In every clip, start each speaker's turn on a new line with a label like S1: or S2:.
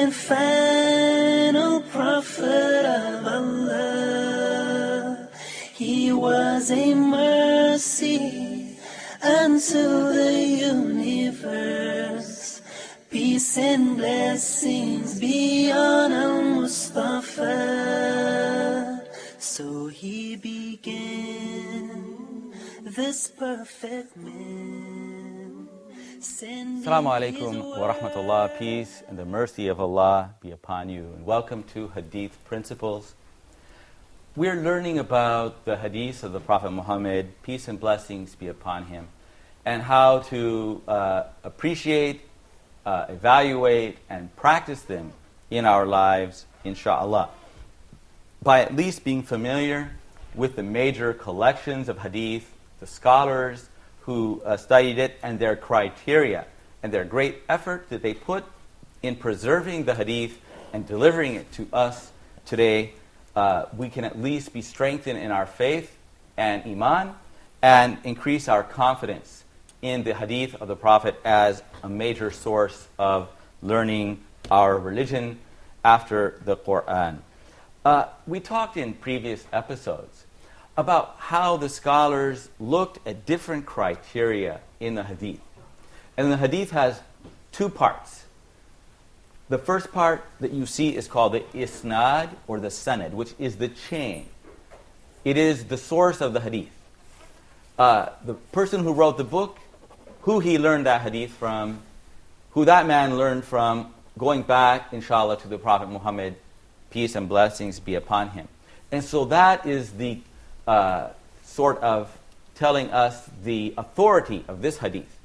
S1: and final prophet of Allah. He was a mercy unto the universe. Peace and blessings be on Al-Mustafa. So he began this perfect man.
S2: Assalamu alaikum wa rahmatullah. Peace and the mercy of Allah be upon you. And welcome to Hadith Principles. We're learning about the hadiths of the Prophet Muhammad, peace and blessings be upon him, and how to appreciate, evaluate, and practice them in our lives, inshallah, by at least being familiar with the major collections of hadith, the scholars who studied it, and their criteria, and their great effort that they put in preserving the hadith and delivering it to us today. We can at least be strengthened in our faith and iman, and increase our confidence in the hadith of the Prophet as a major source of learning our religion after the Quran. We talked in previous episodes about how the scholars looked at different criteria in the hadith. And the hadith has two parts. The first part that you see is called the isnad, or the sanad, which is the chain. It is the source of the hadith. The person who wrote the book, who he learned that hadith from, who that man learned from, going back, inshallah, to the Prophet Muhammad, peace and blessings be upon him. And so that is the sort of telling us the authority of this hadith.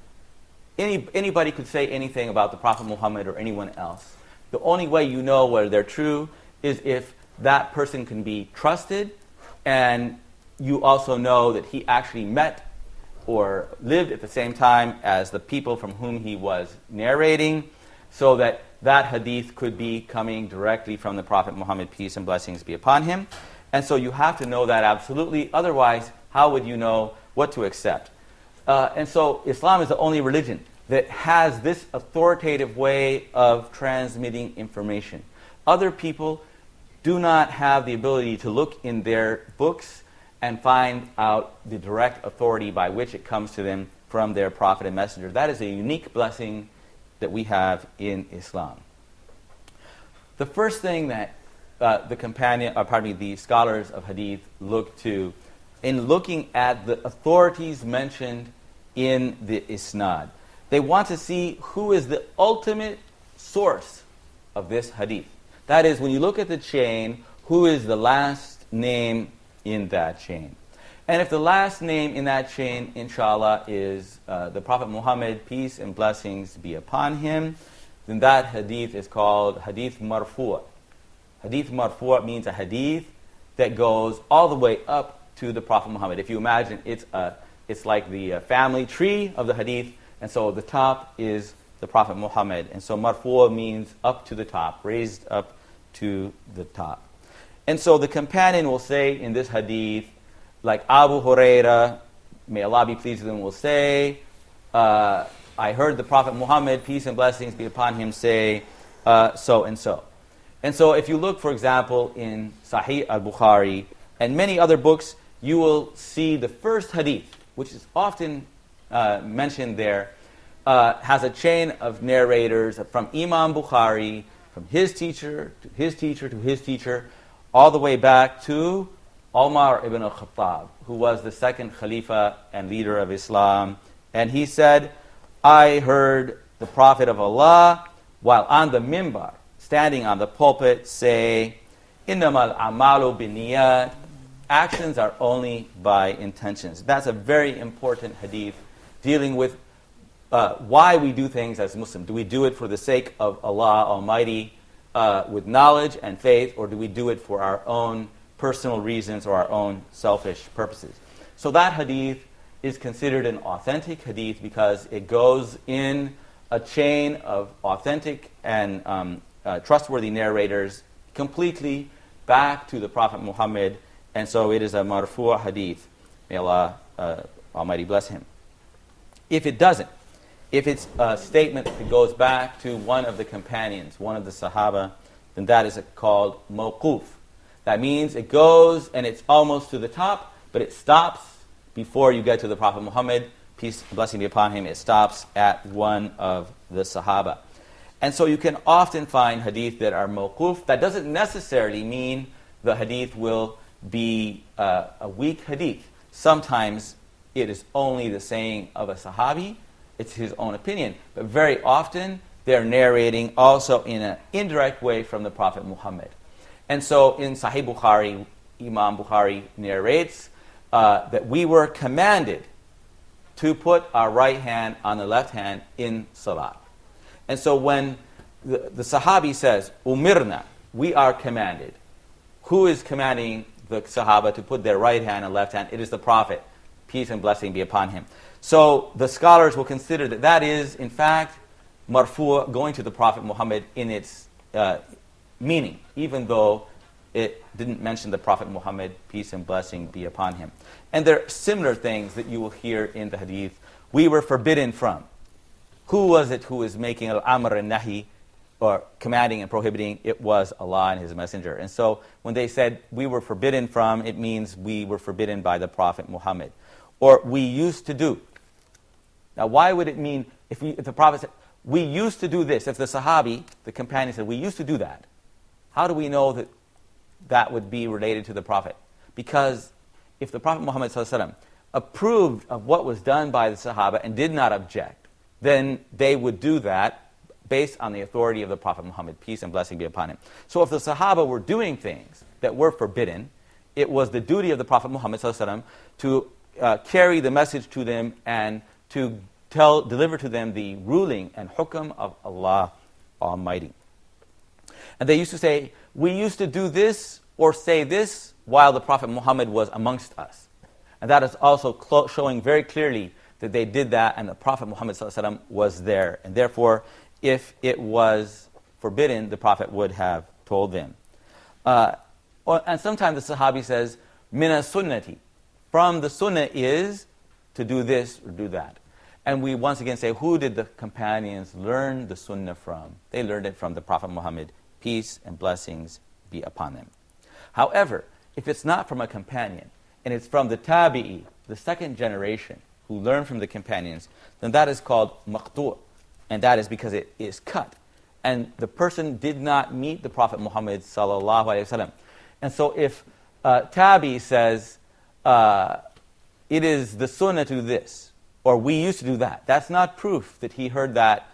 S2: Anybody could say anything about the Prophet Muhammad or anyone else. The only way you know whether they're true is if that person can be trusted, and you also know that he actually met or lived at the same time as the people from whom he was narrating, so that that hadith could be coming directly from the Prophet Muhammad, peace and blessings be upon him. And so you have to know that absolutely. Otherwise, how would you know what to accept? And so Islam is the only religion that has this authoritative way of transmitting information. Other people do not have the ability to look in their books and find out the direct authority by which it comes to them from their prophet and messenger. That is a unique blessing that we have in Islam. The first thing that the scholars of hadith look to in looking at the authorities mentioned in the isnad, they want to see who is the ultimate source of this hadith. That is, when you look at the chain, who is the last name in that chain? And if the last name in that chain, inshallah, is the Prophet Muhammad, peace and blessings be upon him, then that hadith is called Hadith Marfu'. Hadith Marfu' means a hadith that goes all the way up to the Prophet Muhammad. If you imagine, it's like the family tree of the hadith, and so the top is the Prophet Muhammad. And so Marfu' means up to the top, raised up to the top. And so the companion will say in this hadith, like Abu Huraira, may Allah be pleased with him, will say, I heard the Prophet Muhammad, peace and blessings be upon him, say so and so. And so if you look, for example, in Sahih al-Bukhari and many other books, you will see the first hadith, which is often mentioned there, has a chain of narrators from Imam Bukhari, from his teacher, to his teacher, to his teacher, all the way back to Ammar ibn al-Khattab, who was the second Khalifa and leader of Islam. And he said, I heard the Prophet of Allah, while on the mimbar, standing on the pulpit, say, Innamal amalu binniyat, actions are only by intentions. That's a very important hadith dealing with why we do things as Muslims. Do we do it for the sake of Allah Almighty with knowledge and faith, or do we do it for our own personal reasons or our own selfish purposes? So that hadith is considered an authentic hadith because it goes in a chain of authentic and trustworthy narrators completely back to the Prophet Muhammad, and so it is a marfu' hadith. May Allah Almighty bless him. If it doesn't, If it's a statement that goes back to one of the companions, one of the Sahaba, then that is called mawquf. That means it goes and it's almost to the top, but it stops before you get to the Prophet Muhammad, peace and blessing be upon him. It stops at one of the Sahaba. And so you can often find hadith that are mawquf. That doesn't necessarily mean the hadith will be a weak hadith. Sometimes it is only the saying of a Sahabi. It's his own opinion. But very often they're narrating also in an indirect way from the Prophet Muhammad. And so in Sahih Bukhari, Imam Bukhari narrates that we were commanded to put our right hand on the left hand in salat. And so when the Sahabi says, Umirna, we are commanded. Who is commanding the Sahaba to put their right hand and left hand? It is the Prophet, peace and blessing be upon him. So the scholars will consider that that is, in fact, marfu', going to the Prophet Muhammad in its meaning, even though it didn't mention the Prophet Muhammad, peace and blessing be upon him. And there are similar things that you will hear in the hadith. We were forbidden from. Who was it who was making al-amr and nahi, or commanding and prohibiting? It was Allah and His Messenger. And so when they said we were forbidden from, it means we were forbidden by the Prophet Muhammad. Or we used to do. Now why would it mean, if the Prophet said, we used to do this, if the Sahabi, the companion said, we used to do that, how do we know that that would be related to the Prophet? Because if the Prophet Muhammad ﷺ approved of what was done by the Sahaba and did not object, then they would do that based on the authority of the Prophet Muhammad, peace and blessing be upon him. So if the Sahaba were doing things that were forbidden, it was the duty of the Prophet Muhammad ﷺ to carry the message to them and to deliver to them the ruling and hukm of Allah Almighty. And they used to say, we used to do this or say this while the Prophet Muhammad was amongst us. And that is also showing very clearly that they did that and the Prophet Muhammad ﷺ was there. And therefore, if it was forbidden, the Prophet would have told them. And sometimes the Sahabi says, mina sunnati. From the sunnah is to do this or do that. And we once again say, who did the companions learn the sunnah from? They learned it from the Prophet Muhammad, peace and blessings be upon them. However, if it's not from a companion, and it's from the tabi'i, the second generation, who learned from the companions, then that is called maqtu', and that is because it is cut. And the person did not meet the Prophet Muhammad sallallahu alaihi wasallam. And so if tabi says, it is the sunnah to do this, or we used to do that, that's not proof that he heard that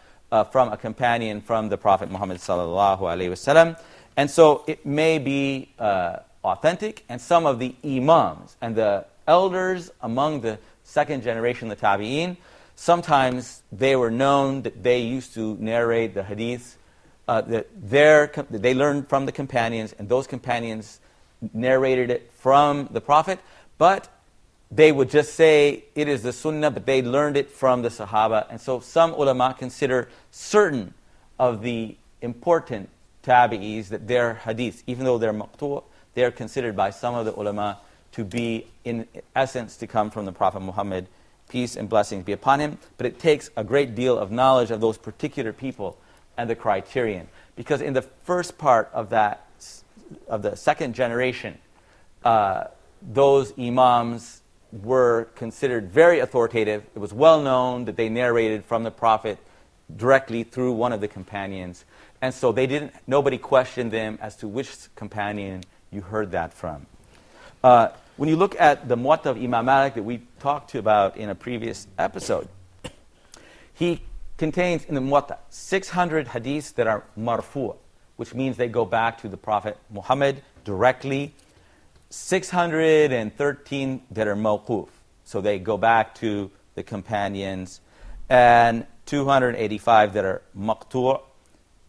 S2: from a companion from the Prophet Muhammad sallallahu alaihi wasallam. And so it may be authentic, and some of the imams and the elders among the second generation, the tabi'in, sometimes they were known that they used to narrate the hadiths that they learned from the companions, and those companions narrated it from the Prophet, but they would just say it is the sunnah, but they learned it from the Sahaba. And so some ulama consider certain of the important tabi'is that their hadiths, even though they're maqtu', they are considered by some of the ulama to be, in essence, to come from the Prophet Muhammad, peace and blessings be upon him. But it takes a great deal of knowledge of those particular people and the criterion. Because in the first part of that, of the second generation, those imams were considered very authoritative. It was well known that they narrated from the Prophet directly through one of the companions. And so nobody questioned them as to which companion you heard that from. When you look at the Muwatta of Imam Malik that we talked about in a previous episode, he contains in the Muwatta 600 hadiths that are marfu', which means they go back to the Prophet Muhammad directly, 613 that are mawquf, so they go back to the companions, and 285 that are maqtu',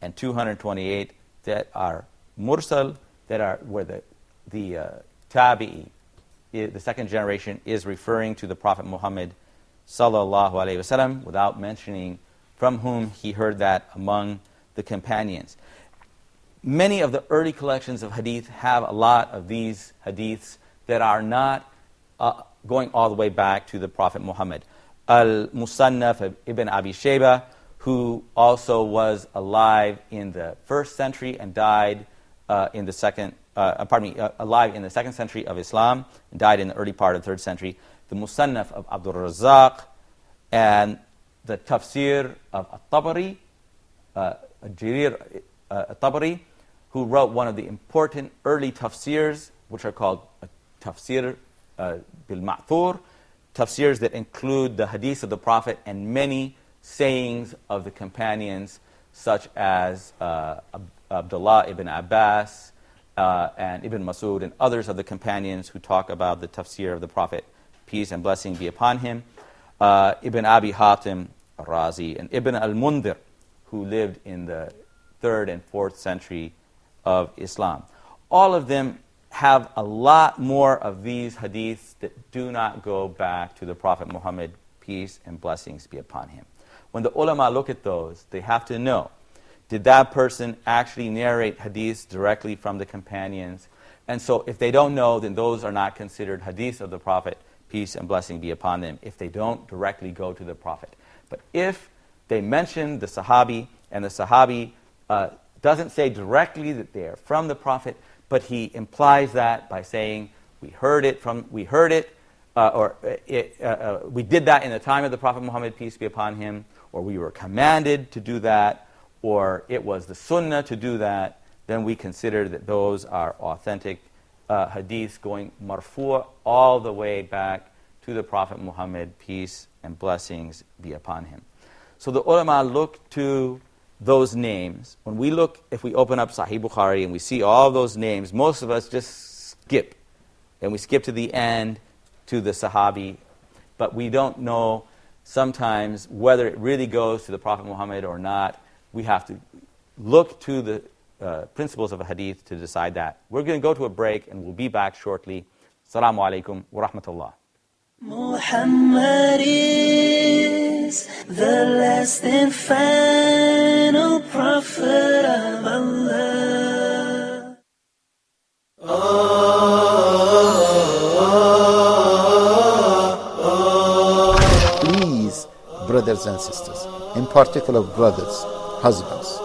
S2: and 228 that are mursal, that are where the tabi'i, the second generation, is referring to the Prophet Muhammad sallallahu alaihi wasallam without mentioning from whom he heard that among the companions. Many of the early collections of hadith have a lot of these hadiths that are not going all the way back to the Prophet Muhammad. Al-Musannaf of Ibn Abi Shayba, who also was alive in the 1st century and died in the second. Alive in the 2nd century of Islam and died in the early part of the 3rd century. The Musannaf of Abdul Razzaq, and the Tafsir of At-Tabari, Jarir At-Tabari, who wrote one of the important early tafsirs, which are called Tafsir bil-Ma'thur, tafsirs that include the hadith of the Prophet and many sayings of the companions, such as Abdullah ibn Abbas and Ibn Masud and others of the companions who talk about the tafsir of the Prophet, peace and blessing be upon him, Ibn Abi Hatim al-Razi, and Ibn al-Mundhir, who lived in the 3rd and 4th century of Islam. All of them have a lot more of these hadiths that do not go back to the Prophet Muhammad, peace and blessings be upon him. When the ulama look at those, they have to know, did that person actually narrate hadiths directly from the companions? And so if they don't know, then those are not considered hadiths of the Prophet, peace and blessing be upon them, if they don't directly go to the Prophet. But if they mention the Sahabi, and the Sahabi doesn't say directly that they are from the Prophet, but he implies that by saying, we did that in the time of the Prophet Muhammad, peace be upon him, or we were commanded to do that, or it was the sunnah to do that, then we consider that those are authentic hadiths going marfu' all the way back to the Prophet Muhammad, peace and blessings be upon him. So the ulama look to those names. If we open up Sahih Bukhari and we see all those names, most of us just skip. And we skip to the end to the Sahabi. But we don't know sometimes whether it really goes to the Prophet Muhammad or not. We have to look to the principles of a hadith to decide that. We're going to go to a break and we'll be back shortly. Assalamu alaikum wa rahmatullah.
S1: Muhammad is the last and final prophet of Allah.
S3: Please, brothers and sisters, in particular brothers, husbands,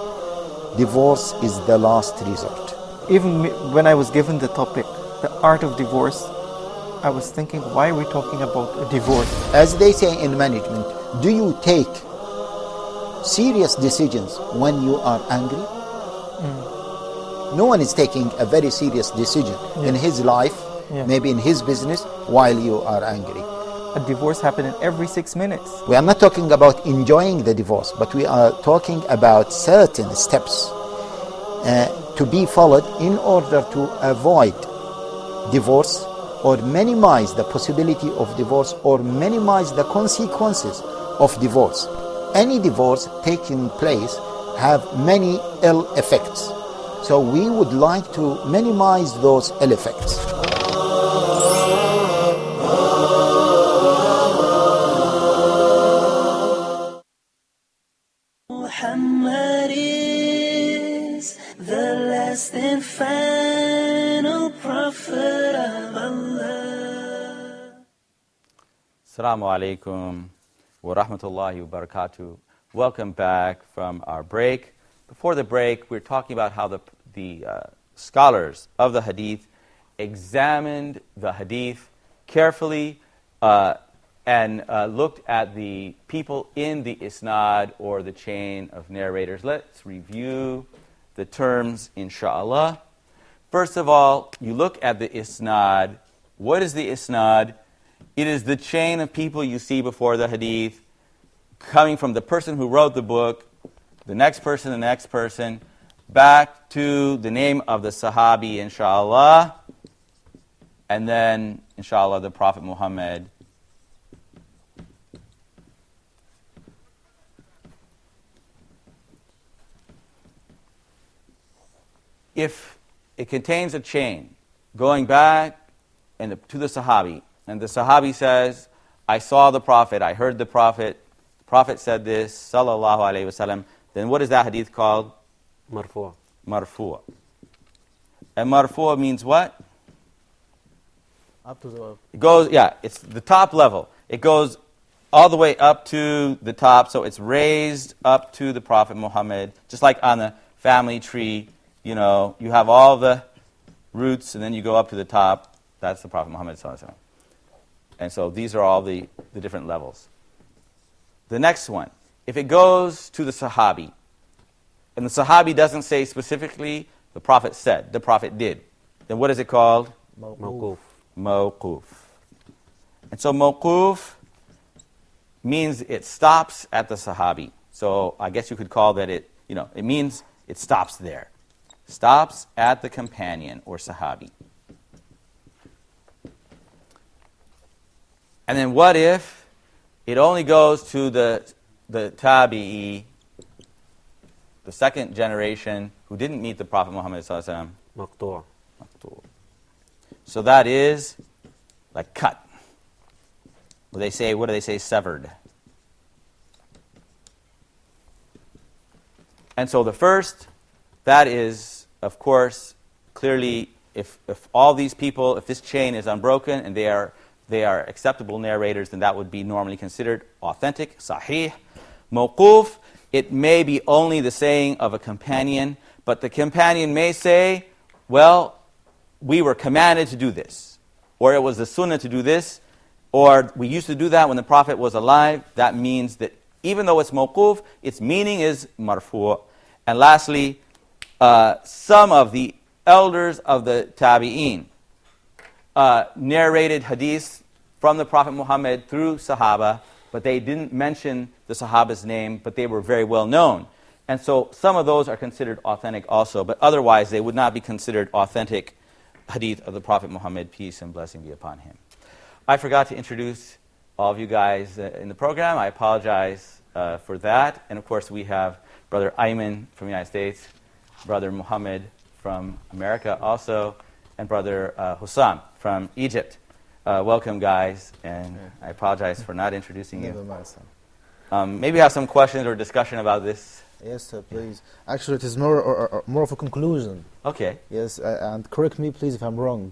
S3: divorce is the last resort.
S4: Even when I was given the topic, the art of divorce, I was thinking, why are we talking about a divorce?
S3: As they say in management, do you take serious decisions when you are angry? No one is taking a very serious decision in his life, maybe in his business, while you are angry.
S4: A divorce happening every 6 minutes.
S3: We are not talking about enjoying the divorce, but we are talking about certain steps to be followed in order to avoid divorce, or minimize the possibility of divorce, or minimize the consequences of divorce. Any divorce taking place have many ill effects. So we would like to minimize those ill effects.
S1: Muhammad is the last and final prophet of Allah.
S2: Assalamu alaikum wa rahmatullahi wa barakatuh. Welcome back from our break. Before the break, we were talking about how the scholars of the hadith examined the hadith carefully and looked at the people in the isnad, or the chain of narrators. Let's review the terms, inshallah. First of all, you look at the isnad. What is the isnad? It is the chain of people you see before the hadith, coming from the person who wrote the book, the next person, back to the name of the Sahabi, inshallah, and then, inshallah, the Prophet Muhammad. If it contains a chain going back to the Sahabi, and the Sahabi says, I saw the Prophet, I heard the Prophet said this, sallallahu alayhi wasallam, then what is that hadith called?
S5: Marfu'.
S2: Marfu'. And marfu' means what?
S5: Up to the...
S2: It goes, it's the top level. It goes all the way up to the top, so it's raised up to the Prophet Muhammad, just like on the family tree, you know, you have all the roots and then you go up to the top. That's the Prophet Muhammad sallallahu alaihi wasallam. And so these are all the different levels. The next one, if it goes to the Sahabi, and the Sahabi doesn't say specifically, the Prophet said, the Prophet did, then what is it called?
S5: Mawquf.
S2: Mawquf. And so mawquf means it stops at the Sahabi. So I guess you could call that it means it stops there. Stops at the companion or Sahabi. And then what if it only goes to the Tabi'i, the second generation who didn't meet the Prophet Muhammad sallallahu alaihi wasallam?
S5: Maqtu'.
S2: Maqtu'. So that is like cut. What do they say? Severed. And so the first, that is, of course, clearly, if all these people, if this chain is unbroken and they are acceptable narrators, then that would be normally considered authentic, sahih. Mawquf, it may be only the saying of a companion, but the companion may say, well, we were commanded to do this, or it was the sunnah to do this, or we used to do that when the Prophet was alive. That means that even though it's mawquf, its meaning is marfu'. And lastly, some of the elders of the tabi'een narrated hadiths from the Prophet Muhammad through Sahaba, but they didn't mention the Sahaba's name, but they were very well known. And so some of those are considered authentic also, but otherwise they would not be considered authentic hadith of the Prophet Muhammad, peace and blessing be upon him. I forgot to introduce all of you guys in the program. I apologize for that. And of course we have Brother Ayman from the United States, Brother Muhammad from America also, and Brother Hussam from Egypt. Welcome, guys, and I apologize for not introducing you. Maybe you have some questions or discussion about this.
S6: Yes, sir, please. Actually, it is more of a conclusion.
S2: Okay.
S6: Yes, and correct me, please, if I'm wrong.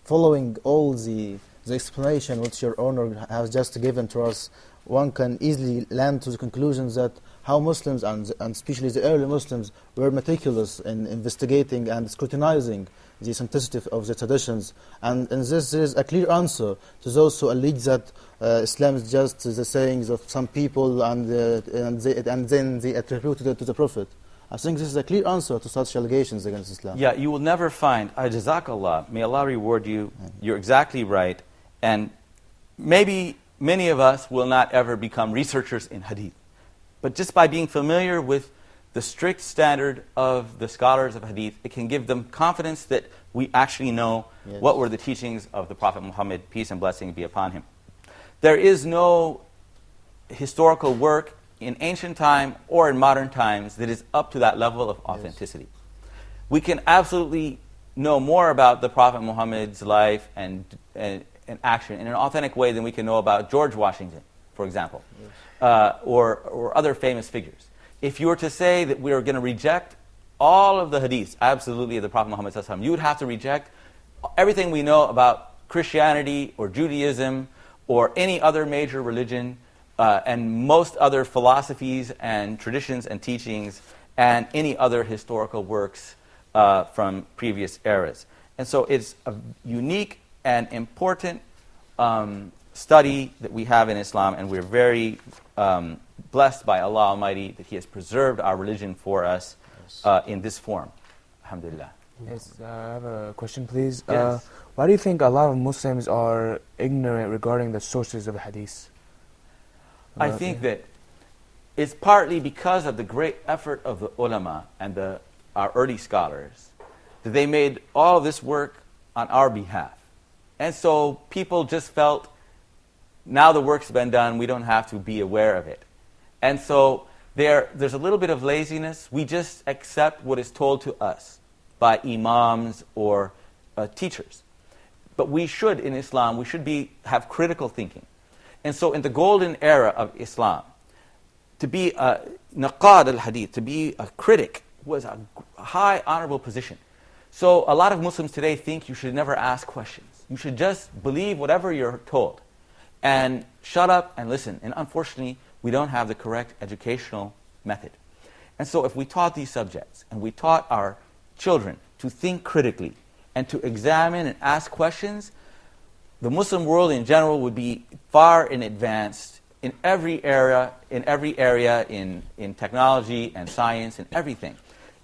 S6: Following all the explanation which your owner has just given to us, one can easily land to the conclusion that how Muslims, and especially the early Muslims, were meticulous in investigating and scrutinizing the authenticity of the traditions. And in this, there is a clear answer to those who allege that Islam is just the sayings of some people and then they attribute it to the Prophet. I think this is a clear answer to such allegations against Islam.
S2: Yeah, you will never find, Jazakallah, may Allah reward you, you're exactly right, and maybe many of us will not ever become researchers in hadith, but just by being familiar with the strict standard of the scholars of hadith, it can give them confidence that we actually know what were the teachings of the Prophet Muhammad, peace and blessing be upon him. There is no historical work in ancient time or in modern times that is up to that level of authenticity. We can absolutely know more about the Prophet Muhammad's life and action in an authentic way than we can know about George Washington, for example, or other famous figures. If you were to say that we are going to reject all of the hadiths, absolutely, of the Prophet Muhammad sallallahu alaihi wasallam, you would have to reject everything we know about Christianity or Judaism or any other major religion, and most other philosophies and traditions and teachings and any other historical works from previous eras. And so it's a unique and important study that we have in Islam, and we're very blessed by Allah Almighty that He has preserved our religion for us in this form. Alhamdulillah.
S7: Yes, I have a question, please.
S2: Yes.
S7: Why do you think a lot of Muslims are ignorant regarding the sources of hadith?
S2: I think that it's partly because of the great effort of the ulama and our early scholars, that they made all of this work on our behalf. And so people just felt, now the work's been done, we don't have to be aware of it. And so there's a little bit of laziness. We just accept what is told to us by imams or teachers. But we should, in Islam, we should have critical thinking. And so in the golden era of Islam, to be a naqad al-hadith, to be a critic, was a high, honorable position. So a lot of Muslims today think you should never ask questions. You should just believe whatever you're told. and shut up and listen. And unfortunately, we don't have the correct educational method. And so if we taught these subjects, and we taught our children to think critically, and to examine and ask questions, the Muslim world in general would be far in advance in every area, in technology and science and everything.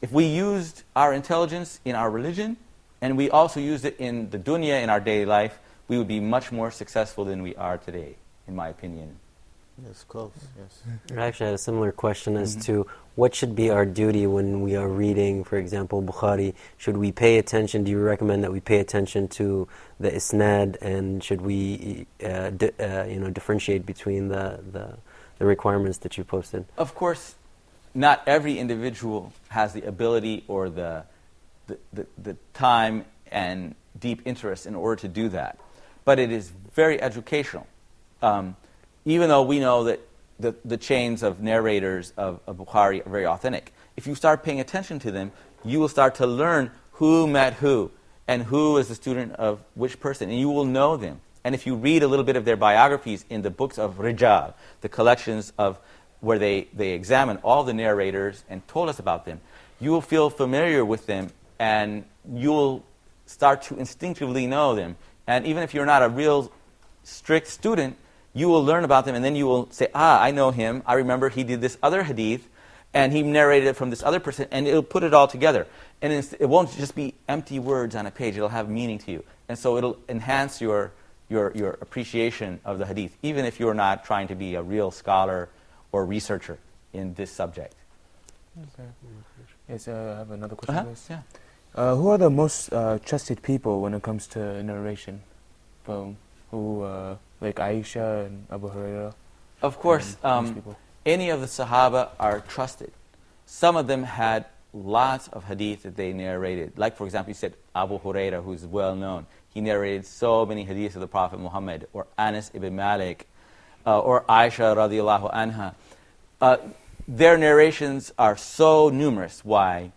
S2: If we used our intelligence in our religion, and we also used it in the dunya, in our daily life, we would be much more successful than we are today, in my opinion.
S6: Yes, of course, yes.
S5: I actually had a similar question as to what should be our duty when we are reading, for example, Bukhari. Should we pay attention? Do you recommend that we pay attention to the isnad, and should we differentiate between the requirements that you posted?
S2: Of course, not every individual has the ability or the time and deep interest in order to do that. But it is very educational. Even though we know that the chains of narrators of Bukhari are very authentic, if you start paying attention to them, you will start to learn who met who, and who is the student of which person, and you will know them. And if you read a little bit of their biographies in the books of Rijal, the collections of where they examine all the narrators and told us about them, you will feel familiar with them, and you will start to instinctively know them. And even if you're not a real strict student, you will learn about them, and then you will say, I know him. I remember he did this other hadith, and he narrated it from this other person, and it'll put it all together. And it won't just be empty words on a page. It'll have meaning to you. And so it'll enhance your appreciation of the hadith, even if you're not trying to be a real scholar or researcher in this subject.
S7: Okay. Yes, I have another question, please.
S2: Yeah.
S7: Who are the most trusted people when it comes to narration? Like Aisha and Abu Hurairah?
S2: Of course, any of the Sahaba are trusted. Some of them had lots of hadith that they narrated. Like, for example, you said Abu Hurairah, who's well known. He narrated so many hadiths of the Prophet Muhammad, or Anas ibn Malik, or Aisha radiallahu anha. Their narrations are so numerous. Why?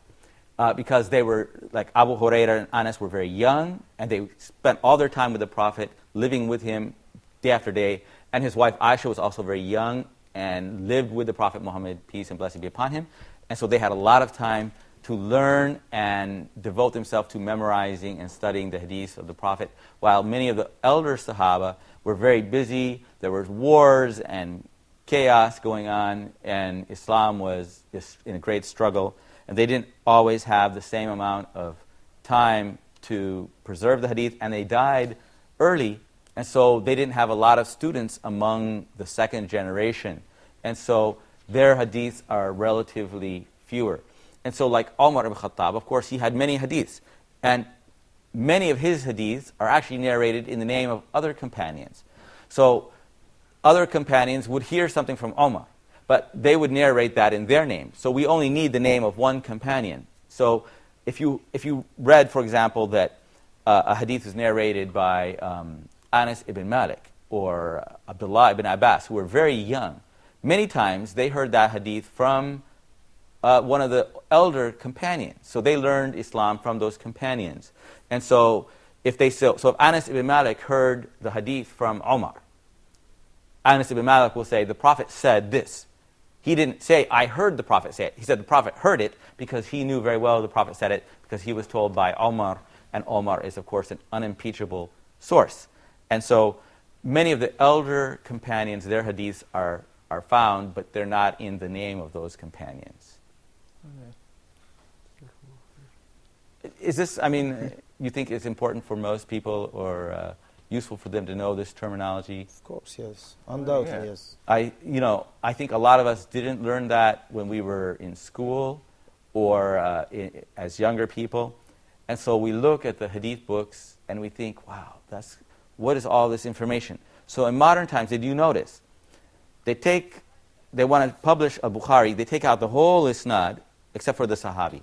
S2: Because they were, like Abu Hurairah and Anas were very young, and they spent all their time with the Prophet, living with him day after day. And his wife Aisha was also very young and lived with the Prophet Muhammad, peace and blessing be upon him. And so they had a lot of time to learn and devote themselves to memorizing and studying the hadiths of the Prophet, while many of the elder Sahaba were very busy. There were wars and chaos going on, and Islam was in a great struggle. And they didn't always have the same amount of time to preserve the hadith, and they died early, and so they didn't have a lot of students among the second generation. And so their hadiths are relatively fewer. And so like Umar ibn Khattab, of course, he had many hadiths. And many of his hadiths are actually narrated in the name of other companions. So other companions would hear something from Umar, but they would narrate that in their name. So we only need the name of one companion. So if you read, for example, that a hadith is narrated by Anas ibn Malik or Abdullah ibn Abbas, who were very young, many times they heard that hadith from one of the elder companions. So they learned Islam from those companions. And so if Anas ibn Malik heard the hadith from Umar, Anas ibn Malik will say, the Prophet said this. He didn't say, I heard the Prophet say it. He said the Prophet heard it because he knew very well the Prophet said it, because he was told by Umar, and Umar is, of course, an unimpeachable source. And so many of the elder companions, their hadiths are found, but they're not in the name of those companions. Okay. Is this, you think it's important for most people, or useful for them to know this terminology?
S6: Of course, yes. Undoubtedly, yes.
S2: I think a lot of us didn't learn that when we were in school or as younger people. And so we look at the hadith books and we think, wow, what is all this information? So in modern times, did you notice? They want to publish a Bukhari, they take out the whole isnad, except for the Sahabi.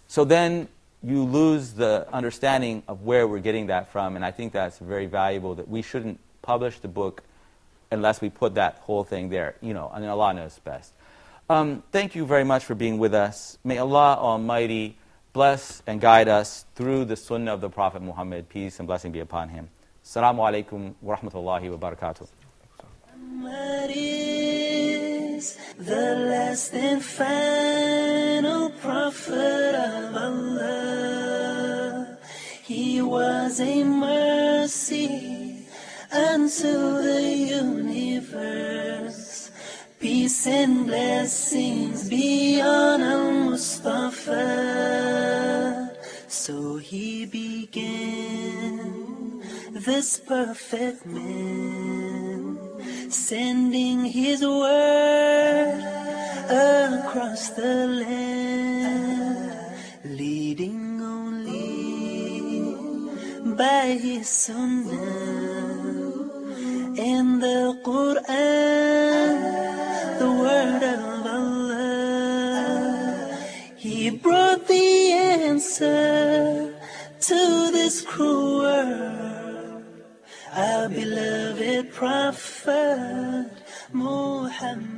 S2: So then you lose the understanding of where we're getting that from, and I think that's very valuable, that we shouldn't publish the book unless we put that whole thing there. Allah knows best. Thank you very much for being with us. May Allah Almighty bless and guide us through the sunnah of the Prophet Muhammad, peace and blessing be upon him. Assalamu alaikum wa rahmatullahi wa barakatuh.
S1: What is the last and final prophet of Allah? He was a mercy unto the universe. Peace and blessings be on Al-Mustafa. So he began this perfect man, sending his word across the land, leading only by his sunnah and the Quran, the word of Allah. He brought the answer to this cruel world, our beloved Prophet Muhammad.